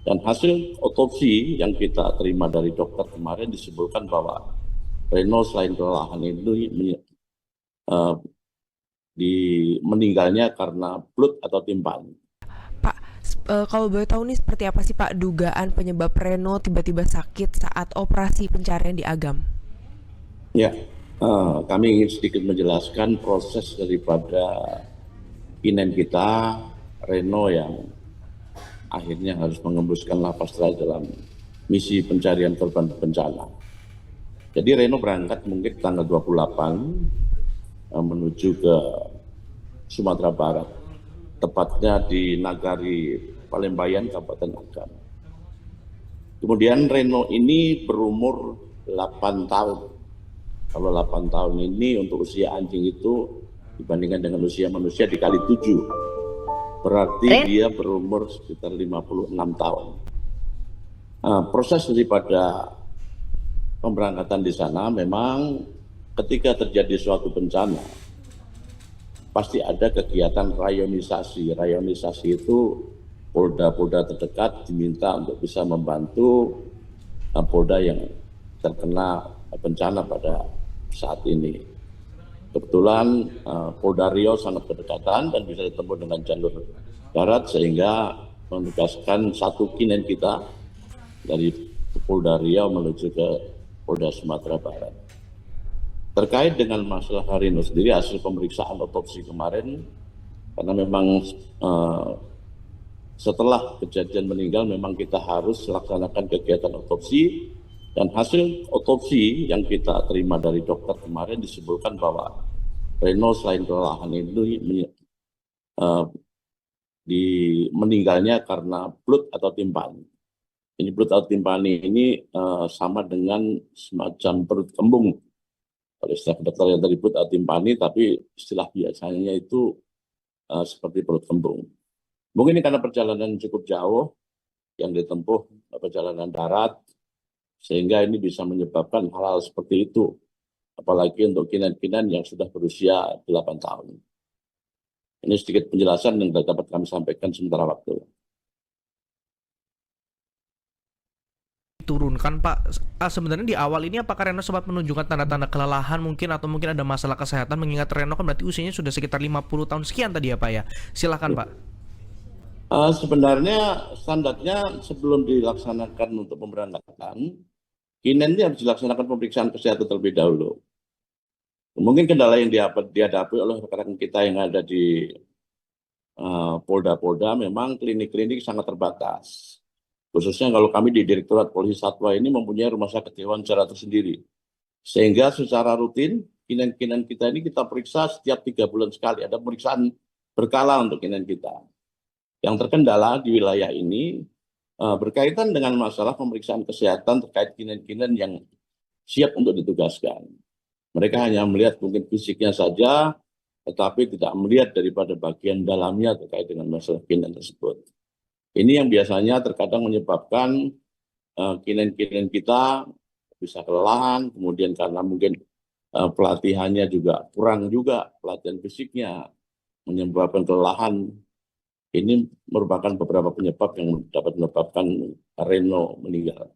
Dan hasil otopsi yang kita terima dari dokter kemarin disebutkan bahwa Reno selain kelelahan itu eh, meninggalnya karena blood atau timpani. Pak, kalau boleh tahu nih seperti apa sih Pak dugaan penyebab Reno tiba-tiba sakit saat operasi pencarian di Agam? Ya, kami ingin sedikit menjelaskan proses daripada inen kita, Reno, yang akhirnya harus mengembuskan napas terakhir dalam misi pencarian korban bencana. Jadi Reno berangkat mungkin tanggal 28 menuju ke Sumatera Barat, tepatnya di Nagari Palembayan, Kabupaten Agam. Kemudian Reno ini berumur 8 tahun. Kalau 8 tahun ini untuk usia anjing itu dibandingkan dengan usia manusia dikali 7. Berarti dia berumur sekitar 56 tahun. Proses daripada pemberangkatan di sana memang ketika terjadi suatu bencana, pasti ada kegiatan rayonisasi. Rayonisasi itu polda-polda terdekat diminta untuk bisa membantu polda yang terkena bencana pada saat ini. Kebetulan Polda Riau sangat berdekatan dan bisa ditempuh dengan jalur darat sehingga menugaskan satu kinen kita dari Polda Riau menuju ke Polda Sumatera Barat. Terkait dengan masalah Reno sendiri, hasil pemeriksaan otopsi kemarin, karena memang setelah kejadian meninggal memang kita harus laksanakan kegiatan otopsi, dan hasil otopsi yang kita terima dari dokter kemarin disebutkan bahwa Reno selain kelelahan itu meninggalnya karena blood atau timpani. Ini blood atau timpani ini sama dengan semacam perut kembung. Kalau istilah dokter yang tadi blood atau timpani, tapi istilah biasanya itu seperti perut kembung. Mungkin ini karena perjalanan cukup jauh yang ditempuh, perjalanan darat, sehingga ini bisa menyebabkan hal-hal seperti itu. Apalagi untuk kinan-kinan yang sudah berusia 8 tahun. Ini sedikit penjelasan yang dapat kami sampaikan sementara waktu. Turunkan Pak. Sebenarnya di awal ini apakah Reno sempat menunjukkan tanda-tanda kelelahan mungkin atau mungkin ada masalah kesehatan, mengingat Reno kan berarti usianya sudah sekitar 50 tahun sekian tadi ya Pak ya. Silakan Pak. Sebenarnya standarnya sebelum dilaksanakan untuk pemberangkatan, kinen ini harus dilaksanakan pemeriksaan kesehatan terlebih dahulu. Mungkin kendala yang dihadapi oleh rekan-rekan kita yang ada di polda-polda memang klinik-klinik sangat terbatas. Khususnya kalau kami di Direktorat Polisi Satwa ini mempunyai rumah sakit hewan secara tersendiri. Sehingga secara rutin, kinen-kinen kita ini kita periksa setiap 3 bulan sekali. Ada pemeriksaan berkala untuk kinen kita. Yang terkendala di wilayah ini berkaitan dengan masalah pemeriksaan kesehatan terkait kinen-kinen yang siap untuk ditugaskan. Mereka hanya melihat mungkin fisiknya saja, tetapi tidak melihat daripada bagian dalamnya terkait dengan masalah kinen tersebut. Ini yang biasanya terkadang menyebabkan kinen-kinen kita bisa kelelahan, kemudian karena mungkin pelatihannya juga kurang juga, pelatihan fisiknya menyebabkan kelelahan. Ini merupakan beberapa penyebab yang dapat menyebabkan Reno meninggal.